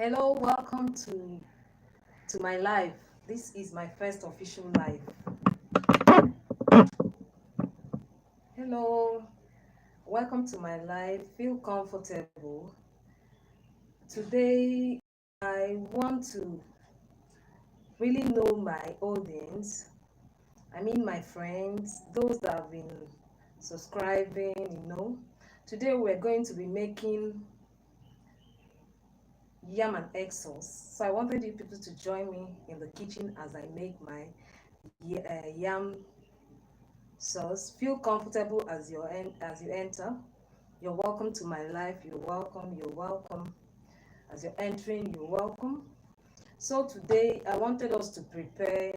Hello, welcome to my live. This is my first official live. Hello, welcome to my live. Feel comfortable. Today I want to really know my audience. I mean my friends, those that have been subscribing. Today we're going to be making yam and egg sauce. So I wanted you people to join me in the kitchen as I make my yam sauce. Feel comfortable as you enter. You're welcome to my life. You're welcome. You're welcome. As you're entering, you're welcome. So today I wanted us to prepare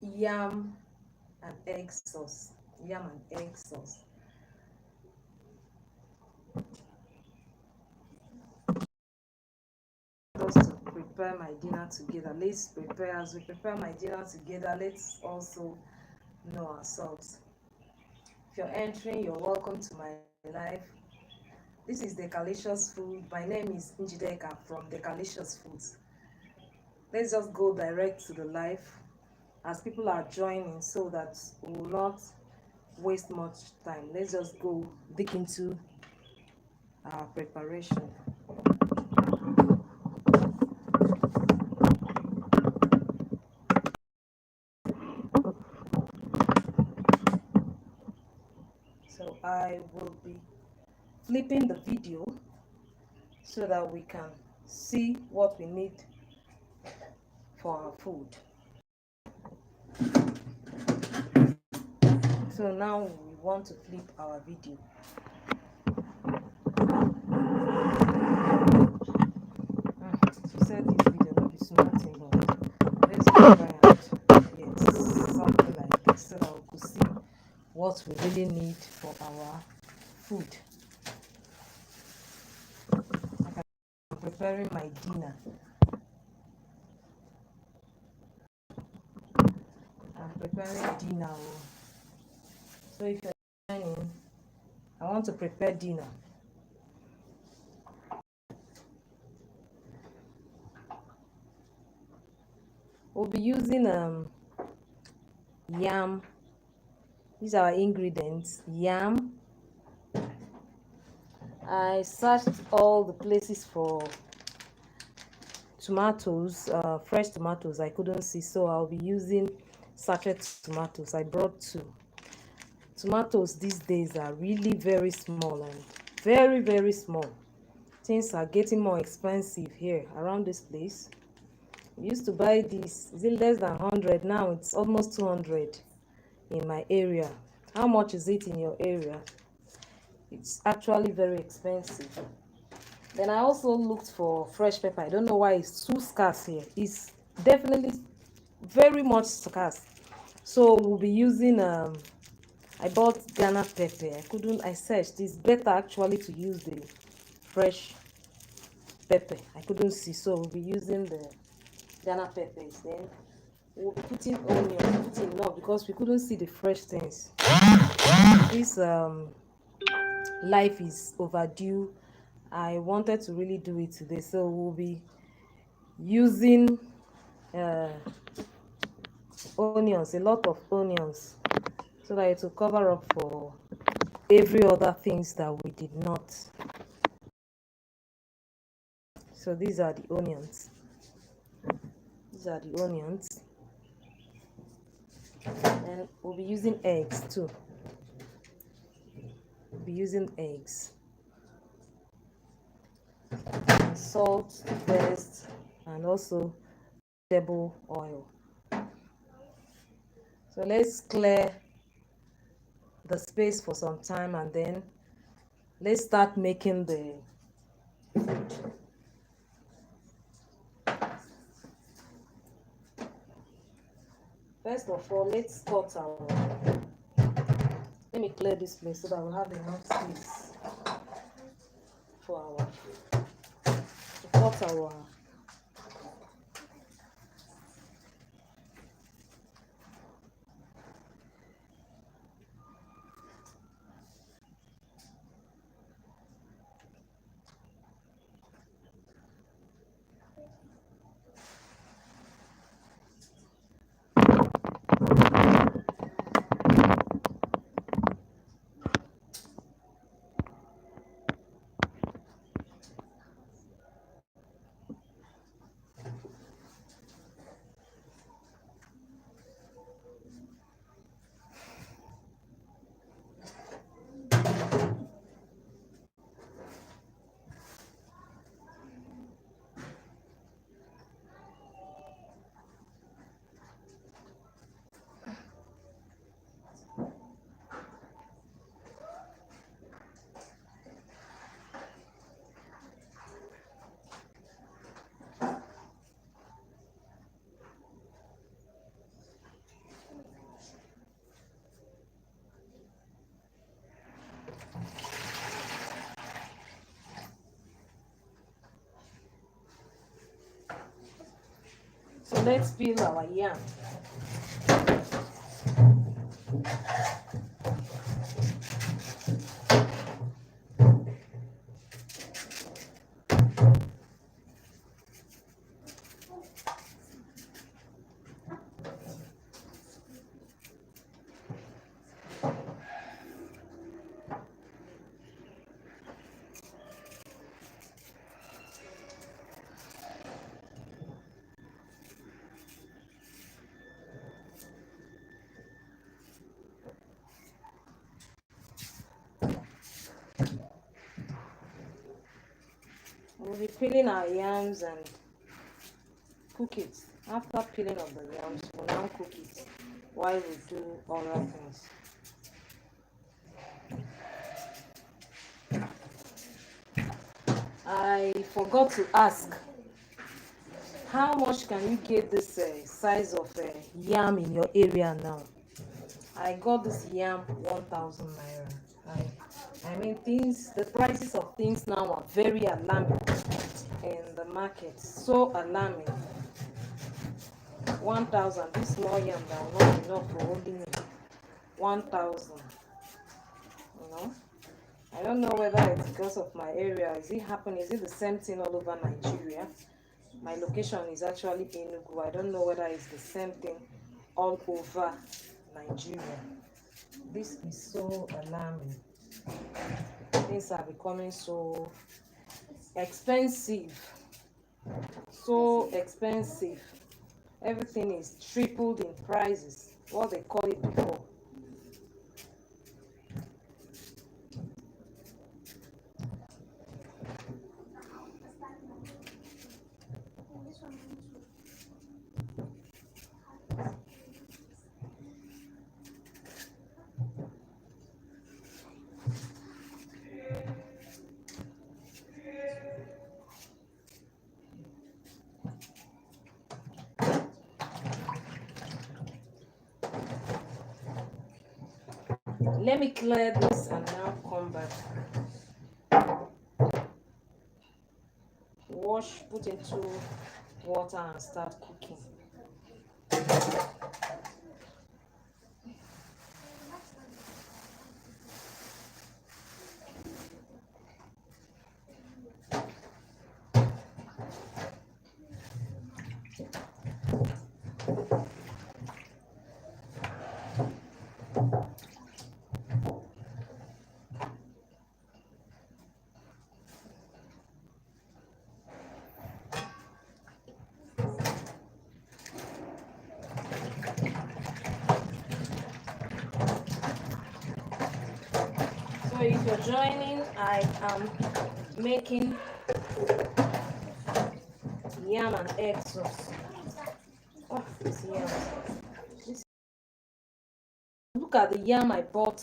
yam and egg sauce. Yam and egg sauce. Us to prepare my dinner together. Let's prepare. As we prepare my dinner together, let's also know ourselves. If you're entering, you're welcome to my life. This is Decalicious Food. My name is Njideka from Decalicious Foods. Let's just go direct to the live as people are joining so that we will not waste much time. Let's just go dig into our preparation. So I will be flipping the video so that we can see what we need for our food. So now we want to flip our video. She said this video will be small thing, but let's try and get something like this so that we could see what we really need for our food. I'm preparing my dinner. I'm preparing dinner. So if you're joining, I want to prepare dinner. We'll be using yam. These are our ingredients. Yam. I searched all the places for tomatoes, fresh tomatoes. I couldn't see, so I'll be using sachet tomatoes. I brought 2. Tomatoes these days are really very small and very small. Things are getting more expensive here around this place. We used to buy this, is it less than 100? Now it's almost 200 in my area. How much is it in your area? It's actually very expensive. Then I also looked for fresh pepper. I don't know why it's too scarce here. It's definitely very much scarce. So we'll be using I bought Ghana pepper. I searched. It's better actually to use the fresh pepper. I couldn't see, so we'll be using the Ghana peppers. Then we'll be putting onion, putting enough because we couldn't see the fresh things. This life is overdue. I wanted to really do it today, so we'll be using onions, a lot of onions, so that it will cover up for every other things that we did not. So these are the onions. These are the onions. And we'll be using eggs too. We'll be using eggs. And salt first, and also vegetable oil. So let's clear the space for some time and then let's start making the food. First of all, let's cut our. Let me clear this place so that we'll have enough space for our to cut our So let's peel our yam. We'll be peeling our yams and cook it. After peeling of the yams, we'll now cook it while we do other things. I forgot to ask, how much can you get this size of yam in your area now? I got this yam 1,000 naira. I mean, the prices of things now are very alarming in the market. So alarming. 1,000. This small yam that will not be enough for holding me. 1,000. You know, I don't know whether it's because of my area. Is it happening? Is it the same thing all over Nigeria? My location is actually Enugu. I don't know whether it's the same thing all over Nigeria. This is so alarming. Things are becoming so expensive. So expensive. Everything is tripled in prices. What they call it before. Let me clear this and now come back. Wash, put into water and start cooking. So if you're joining, I am making yam and egg sauce. Oh, this yam. Look at the yam I bought.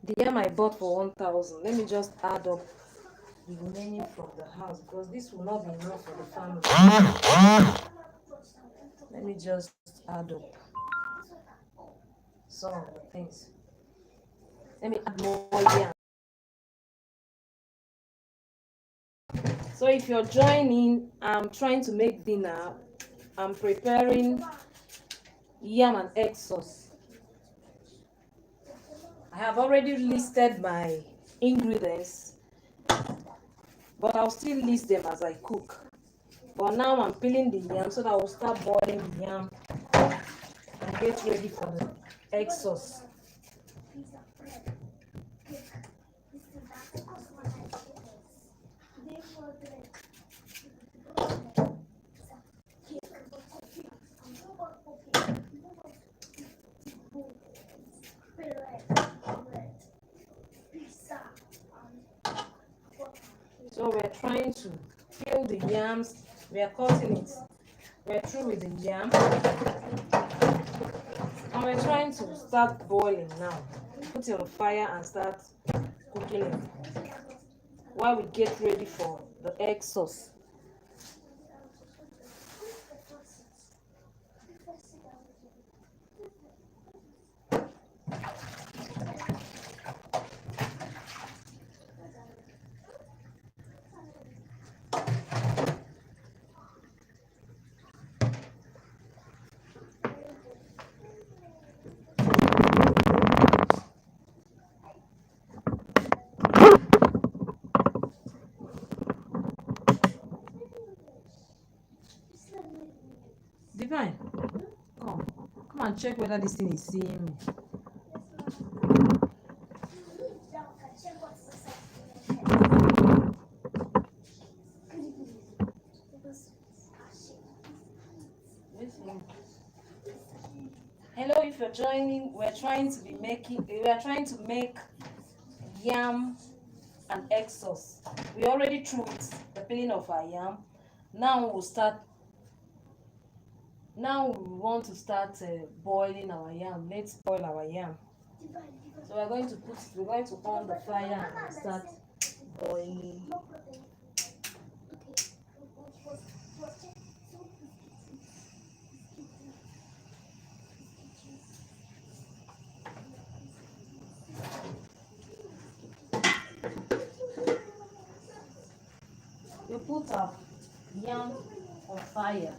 The yam I bought for 1,000. Let me just add up the remaining from the house because this will not be enough for the family. Let me just add up some of the things. Let me add more yam. So if you're joining, I'm trying to make dinner. I'm preparing yam and egg sauce. I have already listed my ingredients, but I'll still list them as I cook. But now I'm peeling the yam so that I will start boiling the yam and get ready for the egg sauce. So we're trying to peel the yams. We are cutting it. We're through with the yam. And we're trying to start boiling now. Put it on fire and start cooking it while we get ready for the egg sauce. and check whether this thing is seeing me. Hello, if you're joining, we are trying to make yam and egg sauce. We already threw it, the peeling of our yam. Now we want to start boiling our yam. Let's boil our yam. So we're going to on the fire and start boiling. We put our yam on fire.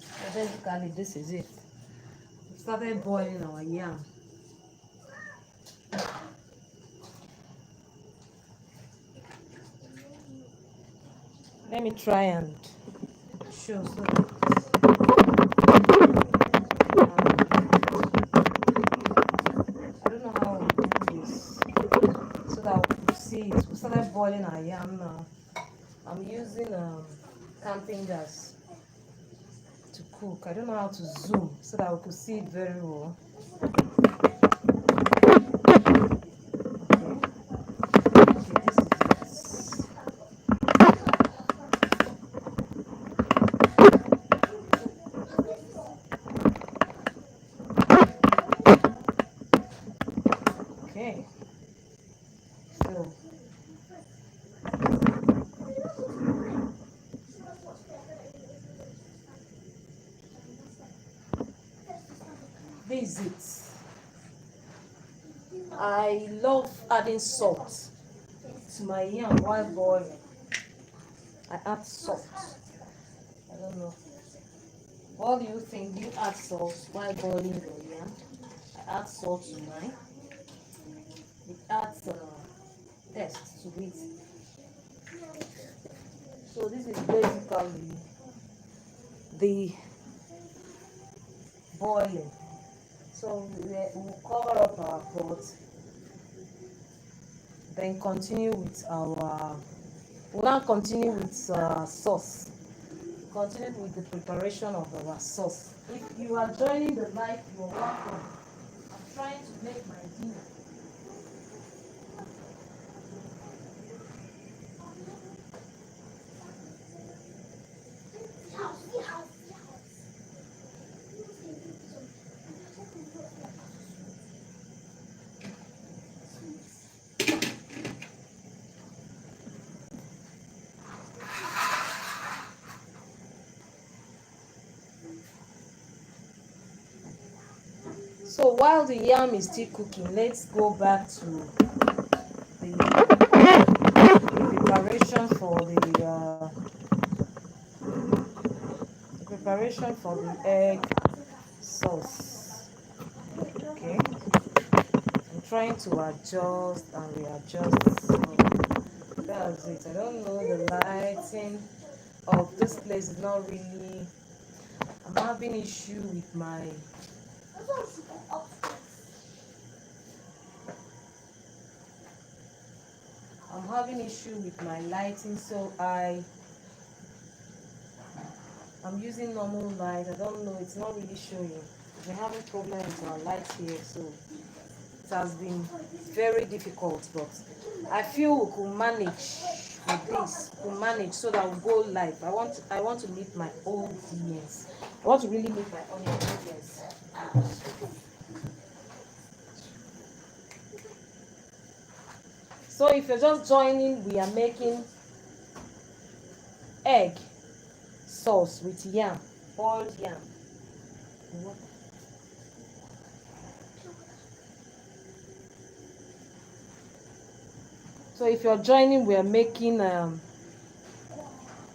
So basically, this is it. We started boiling our yam. Let me try and show. So I don't know how we do this so that we could see it. We started boiling our yam now. I'm using camping gas to cook. I don't know how to zoom so that we could see it very well. Okay, so this is it. I love adding salt to my yam while boiling. I add salt. I don't know. What do you think? Do you add salt while boiling your yam? I add salt to mine. It adds taste to it. So this is basically the boiling. So we'll cover up our pot, then continue with our we'll now continue with sauce. Continue with the preparation of our sauce. If you are joining the live, you're welcome. I'm trying to make my dinner. So while the yam is still cooking, let's go back to the preparation for the egg sauce. Okay, I'm trying to adjust and readjust. So that's it. I don't know, the lighting of this place is not really. I'm having issue with my. I'm having issue with my lighting, so I'm using normal light. I don't know, it's not really showing. We're having problems with our lights here, so it has been very difficult, but I feel we could manage with this. We could manage so that we'll go live. I want to meet my audience. I want to really meet my audience. So if you're just joining, we are making egg sauce with yam, boiled yam. So if you're joining, we are making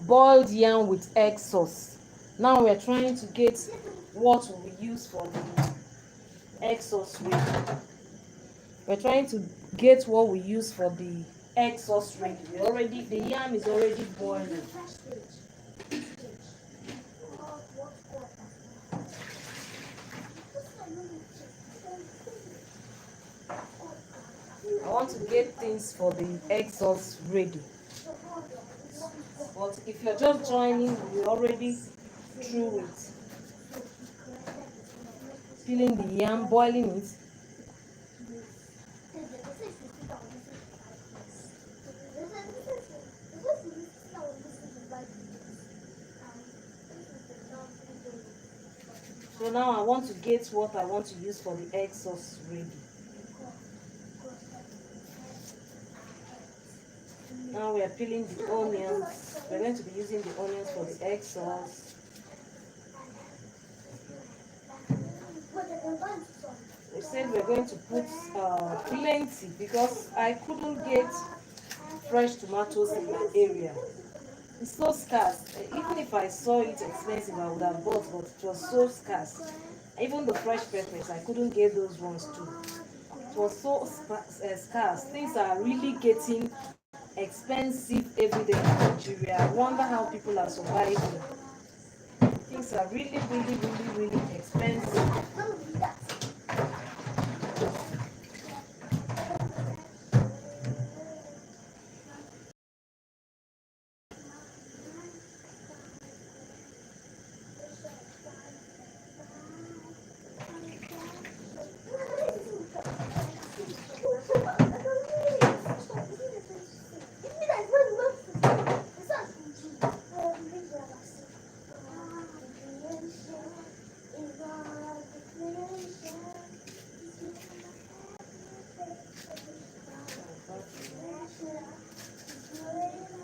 boiled yam with egg sauce. Now we're trying to get what we use for the egg sauce ready. We're trying to get what we use for the egg sauce ready. The yam is already boiling. want to get things for the egg sauce ready. But if you're just joining, you're already through it. Peeling the yam, boiling it. So now I want to get what I want to use for the egg sauce ready. Now we are peeling the onions. We're going to be using the onions for the egg sauce. We said we're going to put plenty because I couldn't get fresh tomatoes in my area. It's so scarce. Even if I saw it expensive, I would have bought, but it was so scarce. Even the fresh peppers, I couldn't get those ones too. It was so scarce. Things are really getting expensive every day in Nigeria. I wonder how people are surviving. Things are really, really, really, really expensive.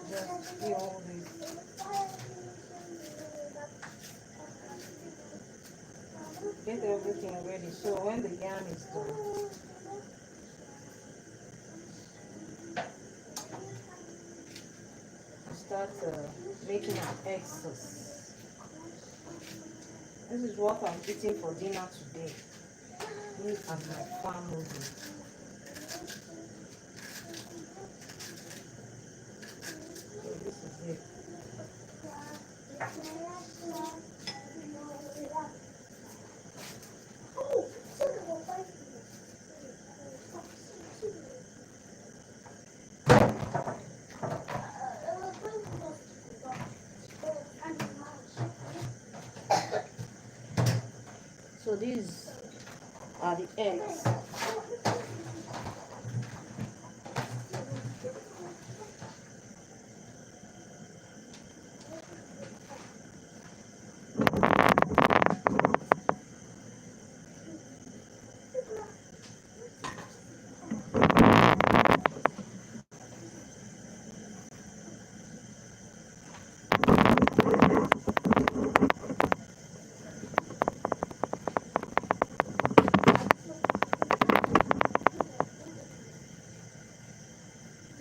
Just see all this. Get everything ready. So when the yam is done, start making an egg sauce. This is what I'm eating for dinner today. Me and my family. So this is it. So these are the eggs.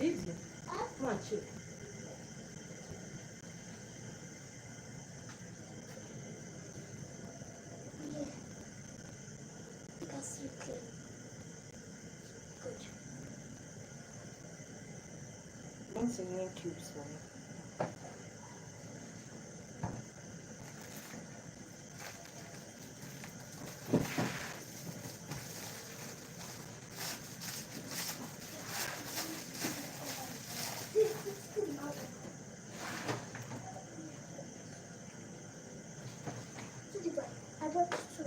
Easy. Come on, chew. Because you clean. Good. One cinnamon cubes for me. I brought two.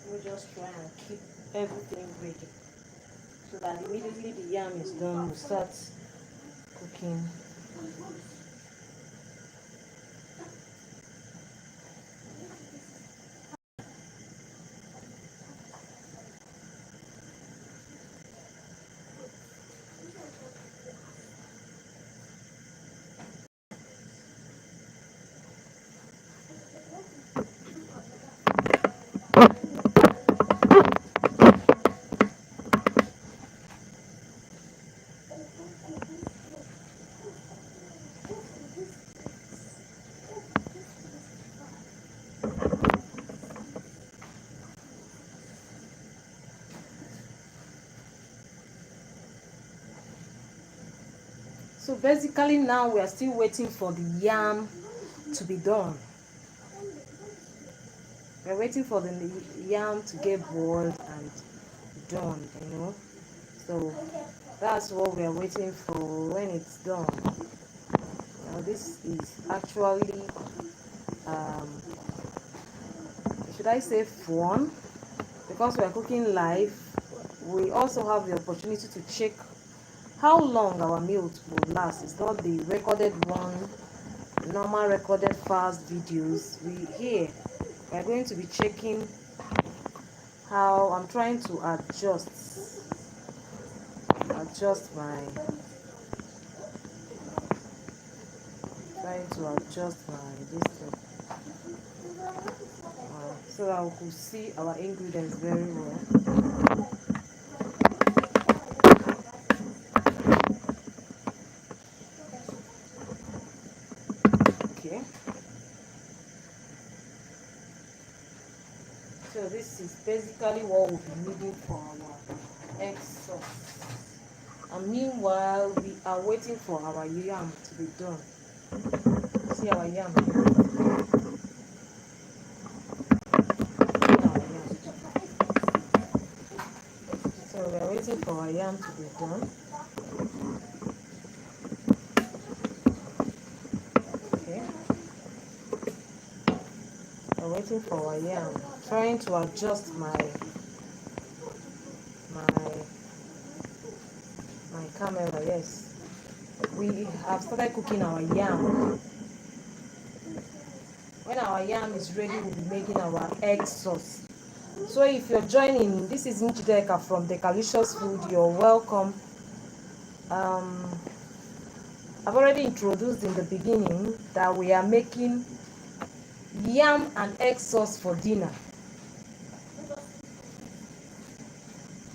We'll just try and keep everything ready so that immediately the yam is done, we'll start cooking. So basically now we are still waiting for the yam to be done. We're waiting for the yam to get boiled and done, you know. So that's what we're waiting for. When it's done, now this is actually should I say fun, because we are cooking live. We also have the opportunity to check how long our meal will last. It's not the recorded one, normal recorded fast videos. We're going to be checking how I'm trying to adjust my this thing, so that we could see our ingredients very well. Okay, so this is basically what we'll be needing for our egg sauce. And meanwhile, we are waiting for our yam to be done. See our yam. So we are waiting for our yam to be done. Okay. We're waiting for our yam. Trying to adjust my camera. Yes. We have started cooking our yam. When our yam is ready, we'll be making our egg sauce. So if you're joining, this is Njideka from the Calicious Food. You're welcome. I've already introduced in the beginning that we are making yam and egg sauce for dinner.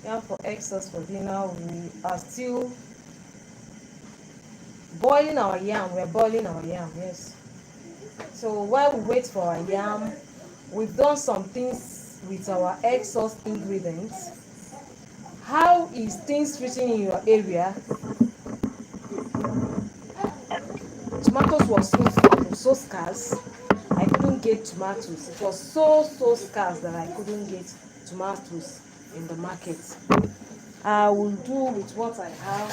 Yam for egg sauce for dinner. We are still boiling our yam. We're boiling our yam, yes. So while we wait for our yam, we've done some things with our egg sauce ingredients. How is things written in your area? Tomatoes was so scarce. I couldn't get tomatoes. It was so scarce that I couldn't get tomatoes in the market. I will do with what I have,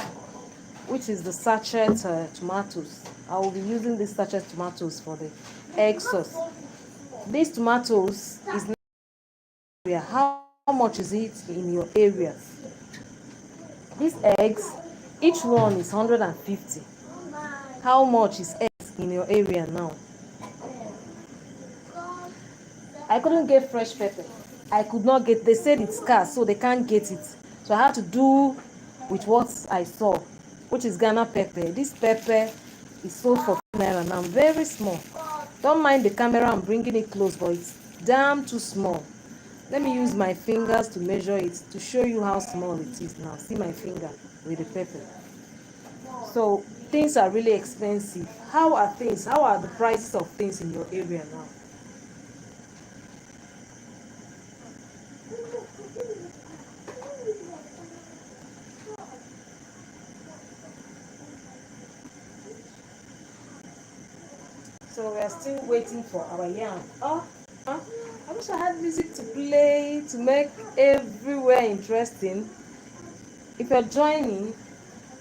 which is the sachet tomatoes. I will be using this sachet tomatoes for the egg sauce. These tomatoes is not how much is it in your area? These eggs, each one is 150. How much is eggs in your area now? I couldn't get fresh pepper. I could not get, they said it's scarce, so they can't get it. So I had to do with what I saw, which is Ghana pepper. This pepper is sold for naira now, very small. Don't mind the camera, I'm bringing it close, but it's damn too small. Let me use my fingers to measure it to show you how small it is now. See my finger with the pepper. So things are really expensive. How are the prices of things in your area now? So we are still waiting for our yam. I wish I had music to play to make everywhere interesting. If you're joining,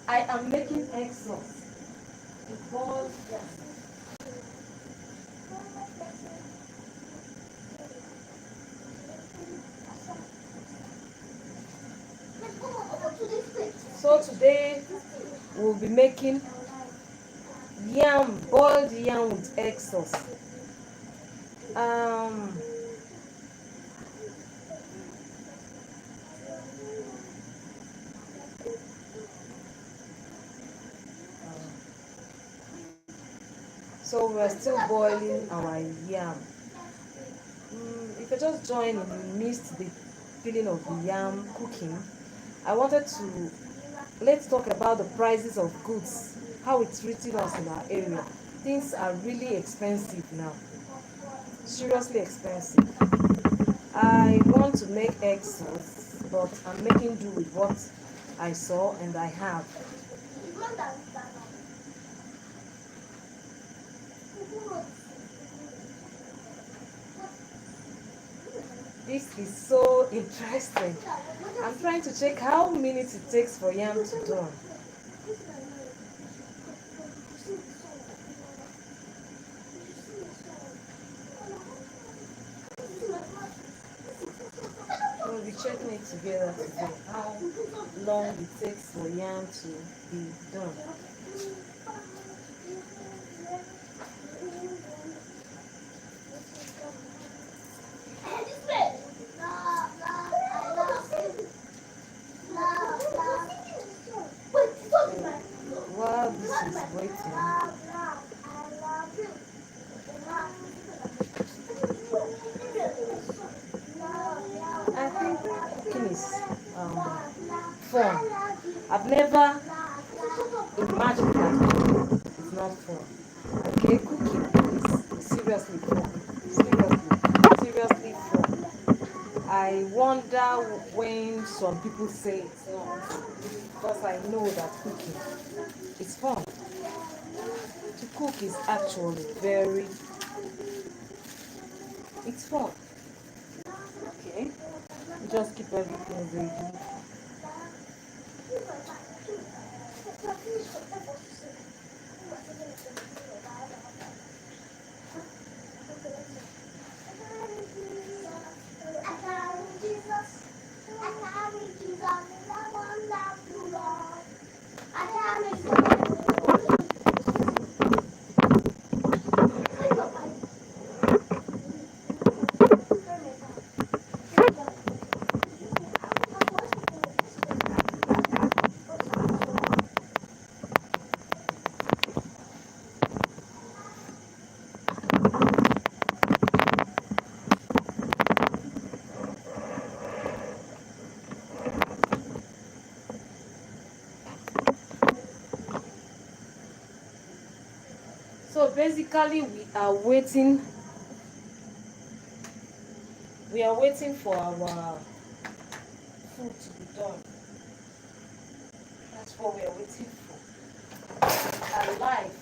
I am making egg sauce. So today we'll be making boiled yam with egg sauce. So we're still boiling our yam. If you just joined and you missed the feeling of the yam cooking, let's talk about the prices of goods, how it's treating us in our area. Things are really expensive now, seriously expensive. I want to make egg sauce, but I'm making do with what I saw and I have. This is so interesting. I'm trying to check how minutes it takes for yam to done. We'll be checking it together today. How long it takes for yam to be done. While this is waiting, I think cooking is fun. I've never imagined that it's not fun. Okay, cooking is seriously fun. Seriously fun. I wonder when some people say it's not, because I know that cooking is fun. To cook is actually very, it's fun. Okay, just keep everything ready. So basically we are waiting for our food to be done. That's what we are waiting for. Our life,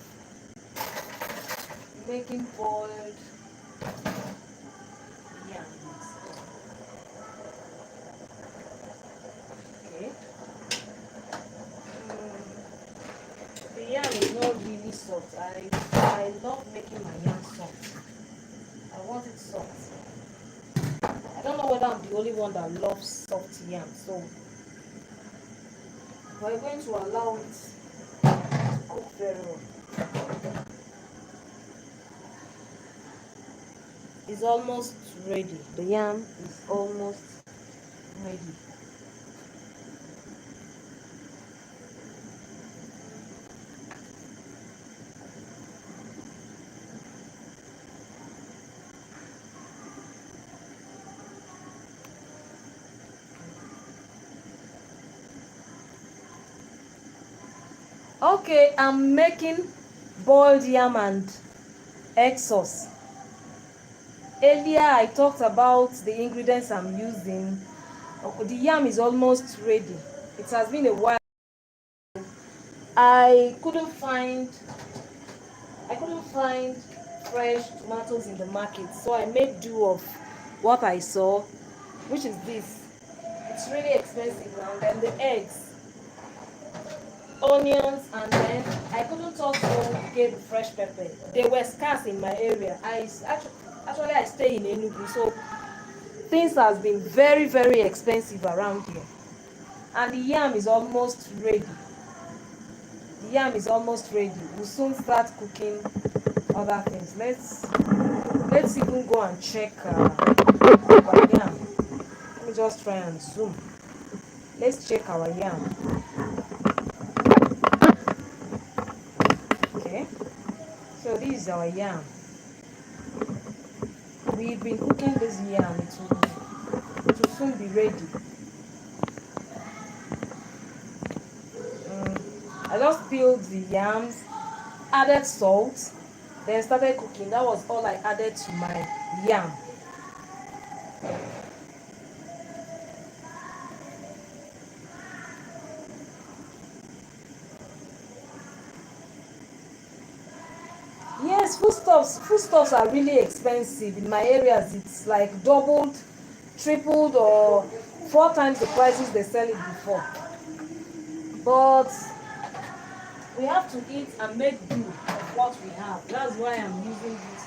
making boiled yams. Okay. The yam is not really soft. I love making my yam soft. I want it soft. I don't know whether I'm the only one that loves soft yam, so we're going to allow it to cook very well. It's almost ready. The yam is almost ready. Okay, I'm making boiled yam and egg sauce. Earlier I talked about the ingredients I'm using. The yam is almost ready. It has been a while. I couldn't find fresh tomatoes in the market, so I made do of what I saw, which is this. It's really expensive now. Then the eggs, onions, and then I couldn't also get fresh pepper. They were scarce in my area. Actually I stay in Enugu, so things has been very, very expensive around here. And the yam is almost ready. The yam is almost ready. We'll soon start cooking other things. Let's even go and check our yam. Let me just try and zoom. Let's check our yam. Okay, so this is our yam. We've been cooking this yam. It will soon be ready. I just peeled the yams, added salt, then started cooking. That was all I added to my yam. Yes, Yes, foodstuffs are really expensive in my areas. It's like doubled, tripled, or four times the prices they sell it before. But we have to eat and make do of what we have. That's why I'm using this.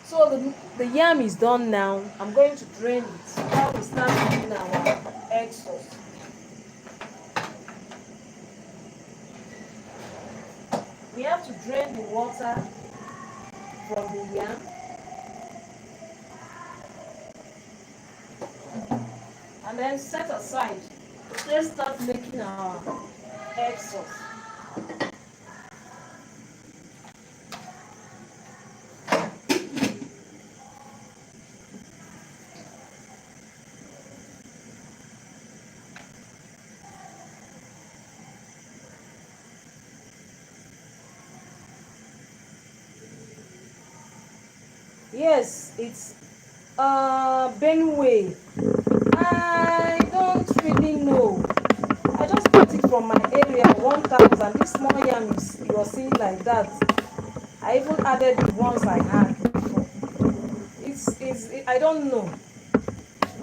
So the yam is done now. I'm going to drain it. Now we start making our egg sauce. We have to drain the water from the yam and then set aside. Let's start making our egg sauce. Yes, it's Benue. I don't really know. I just got it from my area 1000. This small yam you're seeing like that. I even added the ones I had before. I don't know.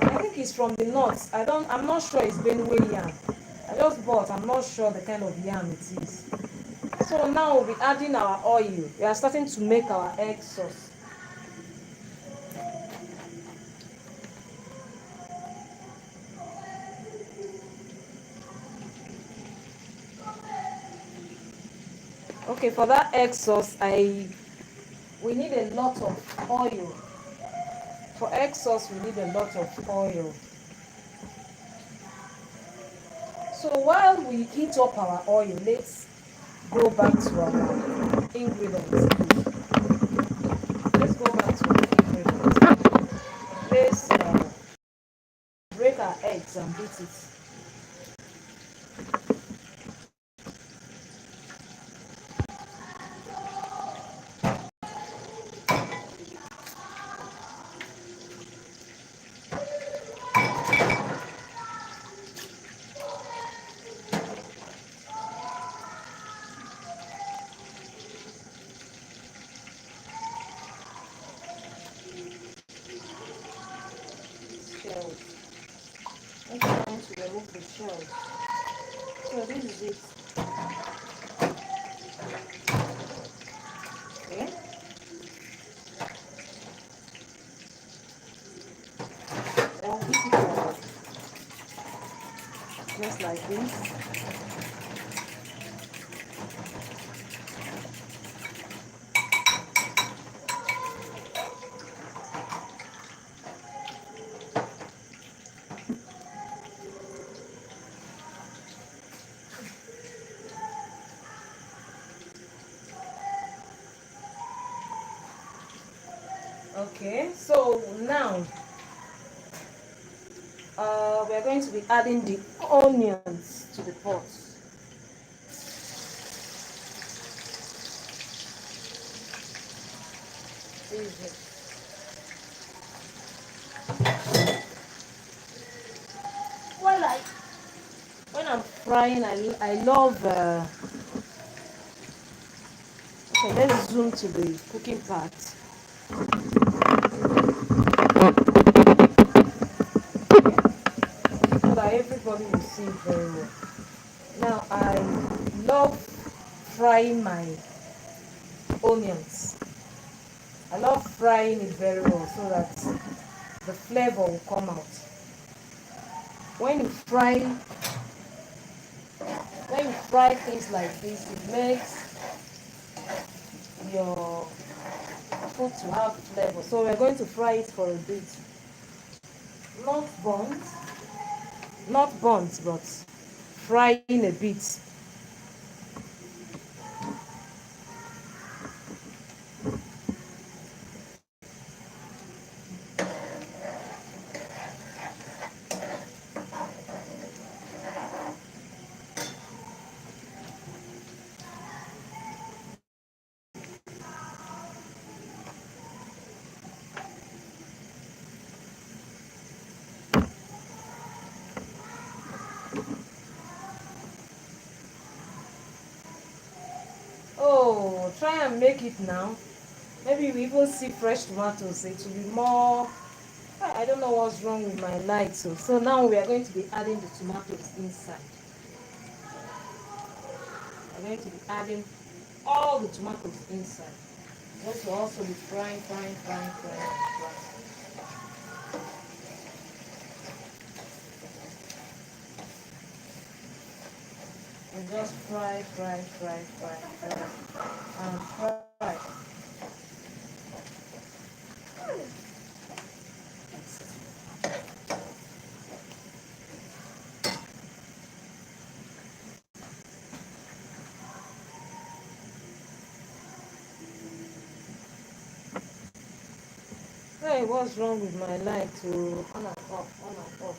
I think it's from the north. I'm not sure it's Benue yam. I just bought. I'm not sure the kind of yam it is. So now we'll be adding our oil. We are starting to make our egg sauce. Okay, for that egg sauce, we need a lot of oil. For egg sauce, we need a lot of oil. So while we heat up our oil, let's go back to our ingredients. Let's go back to our ingredients. Let's break our eggs and beat it. Shells. I'm trying to remove the shells. So this is it. Okay. Then we beat it up just like this. Okay. So now we're going to be adding the onions to the pot. This is it. Well, when I'm frying, I love. Okay, let's zoom to the cooking part. So that everybody will see it very well. Now I love frying my onions. I love frying it very well so that the flavor will come out. When you fry things like this, it makes your food to have flavor. So we're going to fry it for a bit. Not burnt, but frying a bit. Oh, try and make it now. Maybe we even see fresh tomatoes. It will be more. I don't know what's wrong with my light. So now we are going to be adding the tomatoes inside. We're going to be adding all the tomatoes inside. This will also be frying, frying, frying, frying, frying. And just fry, fry, fry, fry, fry, and fry. Hey, what's wrong with my light? To on and off, on and off.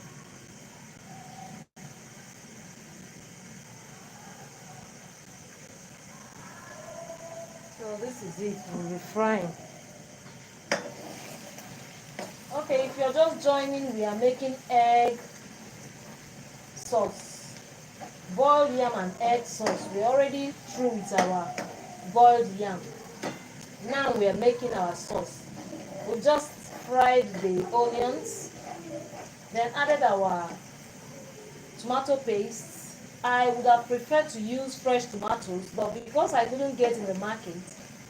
So this is it. We'll be frying. Okay, if you're just joining, we are making egg sauce. Boiled yam and egg sauce. We're already through with our boiled yam. Now we are making our sauce. We just fried the onions, then added our tomato paste. I would have preferred to use fresh tomatoes, but because I couldn't get in the market,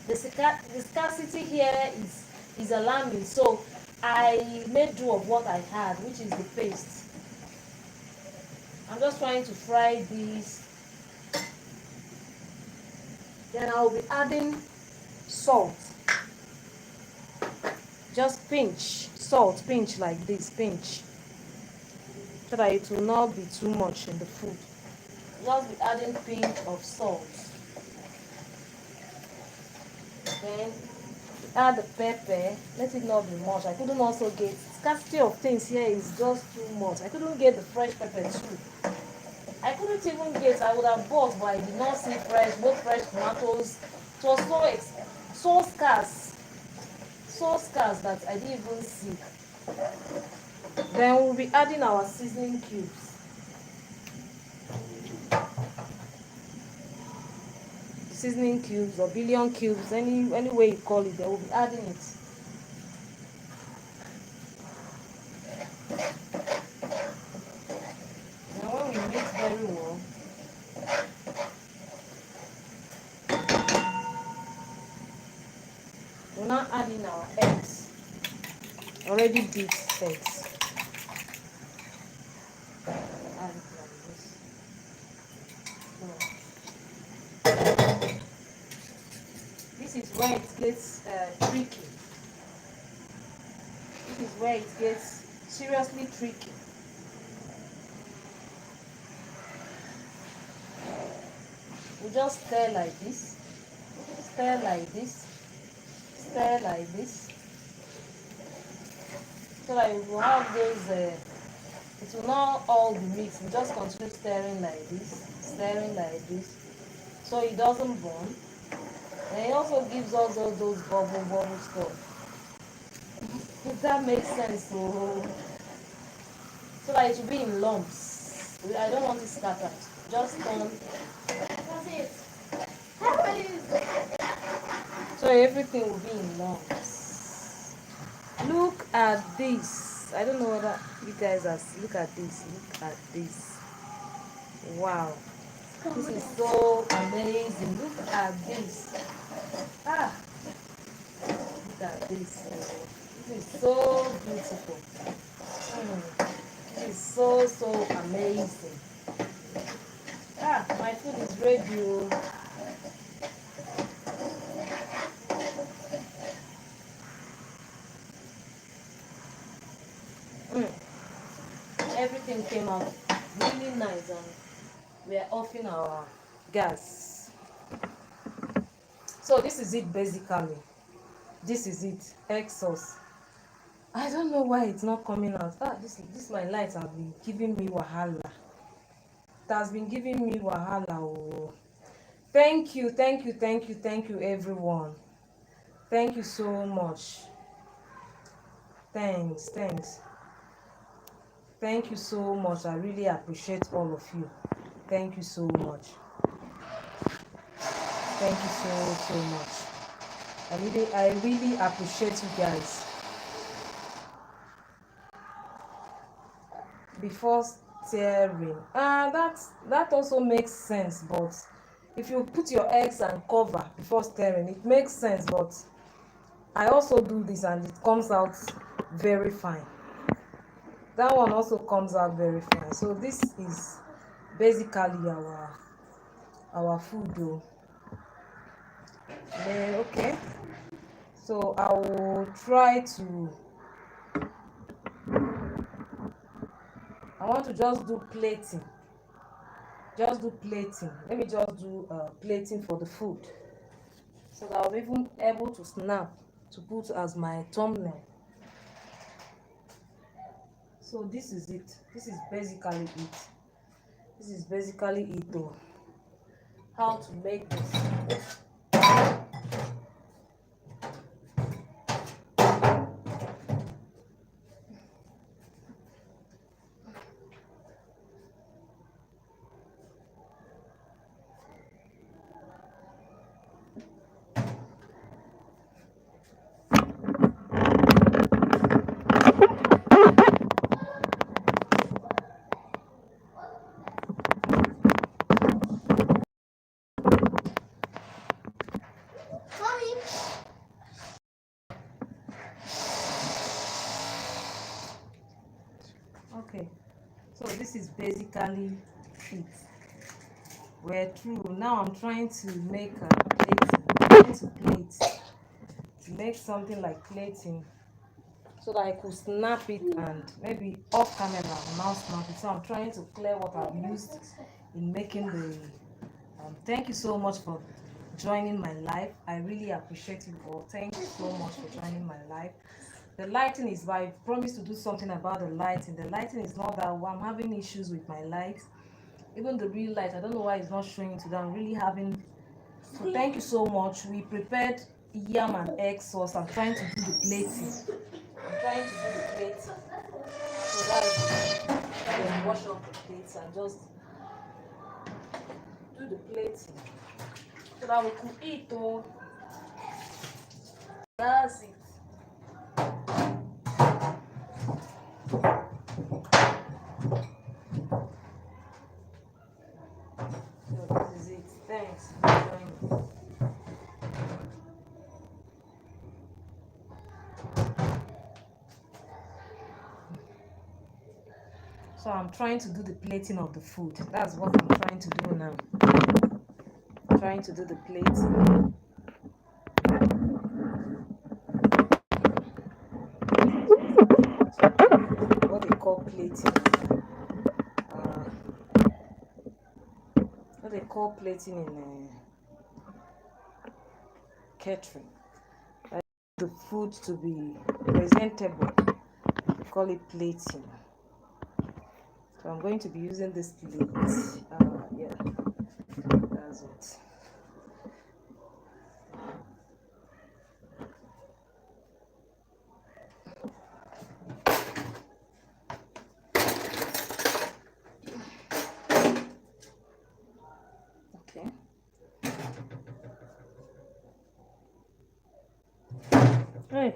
the scarcity here is alarming. So I made do of what I had, which is the paste. I'm just trying to fry these. Then I'll be adding salt. Just pinch salt, pinch like this, pinch, so that it will not be too much in the food. Just be adding pinch of salt. Then add the pepper. Let it not be much. I couldn't also get scarcity of things here is just too much. I couldn't get the fresh pepper too. I couldn't even get. I would have bought, but I did not see fresh. Both fresh tomatoes. It was so scarce that I didn't even see. Then we'll be adding our seasoning cubes. Seasoning cubes or billion cubes, any way you call it, they will be adding it. Now when we mix very well, we're now adding our eggs, already beat eggs. Add it like this. So, this is where it gets tricky. This is where it gets seriously tricky. We just stir like this, stir like this, stir like this, so that we will have those. It will not all be mixed. We just continue stirring like this, so it doesn't burn. And it also gives us all those bubble stuff. If that makes sense, so that it will be in lumps. I don't want it scattered. Just turn. That's it. So everything will be in lumps. Look at this. I don't know whether you guys are. Look at this. Look at this. Wow. This is so amazing. Look at this. Ah, look at this. This is so beautiful. This is so amazing. Ah, my food is ready. Everything came out really nice, and we are offing our gas. So this is it basically. This is it, egg sauce. I don't know why it's not coming out. This my lights have been giving me wahala. It has been giving me wahala. Oh. Thank you, everyone. Thank you so much. Thanks. Thank you so much. I really appreciate all of you. Thank you so much. Thank you so much. I really appreciate you guys. Before stirring, that also makes sense, but if you put your eggs and cover before stirring, it makes sense, but I also do this and it comes out very fine. That one also comes out very fine. So this is basically our food though. Okay, so I will try to, I want to just do plating. Just do plating. Let me just do plating for the food, so that I'll be even able to snap to put as my thumbnail. So this is it. This is basically it. This is basically it though. How to make this. Mommy. Okay, so this is basically it. We're through. Now I'm trying to make a plating. I'm trying to plate, to make something like plating, so that I could snap it and maybe off camera I'll now snap it. So I'm trying to clear what I've used in making the thank you so much for joining my live. I really appreciate you all. Thank you so much for joining my live. The lighting is, I promised to do something about the lighting. The lighting is not that well. I'm having issues with my lights. Even the real light, I don't know why it's not showing today. I'm really having, so thank you so much. We prepared yam and egg sauce. I'm trying to do the plating. I'm trying to do the plating. So that's just wash up the plates and just do the plating, so that we could eat. Oh, that's it. So this is it. Thanks for joining. So I'm trying to do the plating of the food. That's what I'm trying to do now. I'm trying to do the plating. What they call plating. Uh, what they call plating in catering. Like the food to be presentable. We call it plating. So I'm going to be using this plate. Yeah, that's it. Okay. Hey.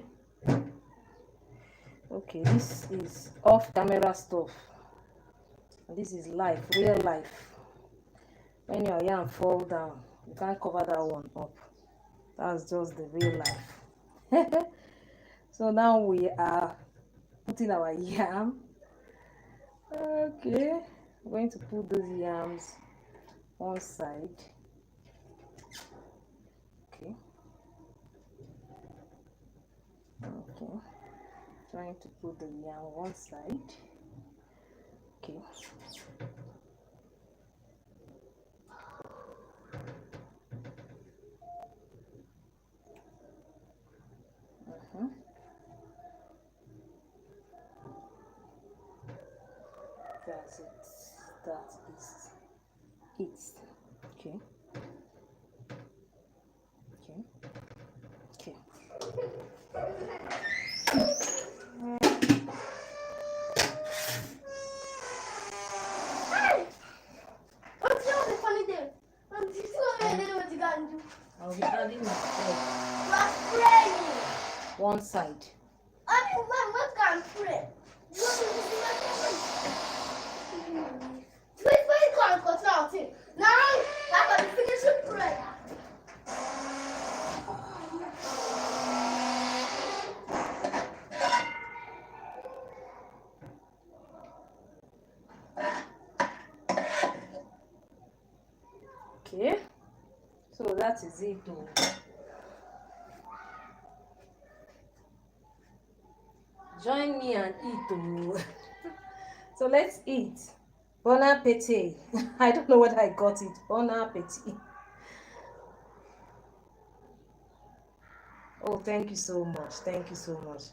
Okay, this is off camera stuff. This is life, real life. When your yam fall down, you can't cover that one up. That's just the real life. So now we are putting our yam. Okay, I'm going to put those yams one side. Okay. Okay. Trying to put the yam one side. Okay. That's it. That is it. Okay. Okay. Okay. What's the funny thing? What you do? What you gonna do? I'll be adding my egg. Last one side. I mean, what can pray? You want me to see my family? Please go and continue our thing. Now, after we finish with prayer. Okay, so that is it. Oh. Join me and eat. Oh. So let's eat. Bon appetit. I don't know what I got it. Bon appetit. Oh, thank you so much. Thank you so much.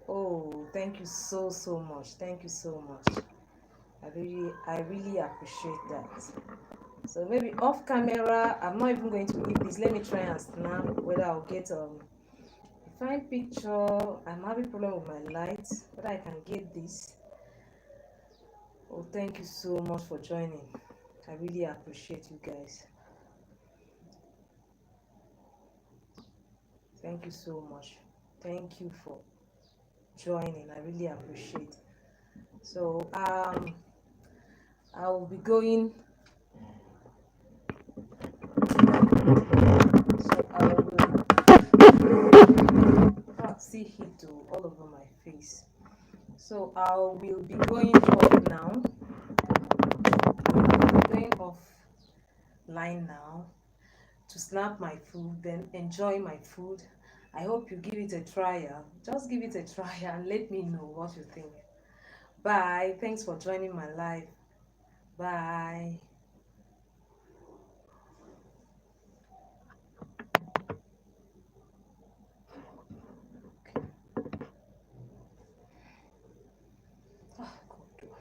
Oh, thank you so much. Thank you so much. I really appreciate that. So maybe off camera, I'm not even going to eat this. Let me try and snap whether I'll get a fine picture. I'm having problem with my lights, but I can get this. Oh, thank you so much for joining. I really appreciate you guys. Thank you so much. Thank you for joining. I really appreciate. So I will be going. So I will see heat all over my face. So I will be going off now. Going offline now to snap my food, then enjoy my food. I hope you give it a trial. Just give it a try and let me know what you think. Bye. Thanks for joining my live. Bye.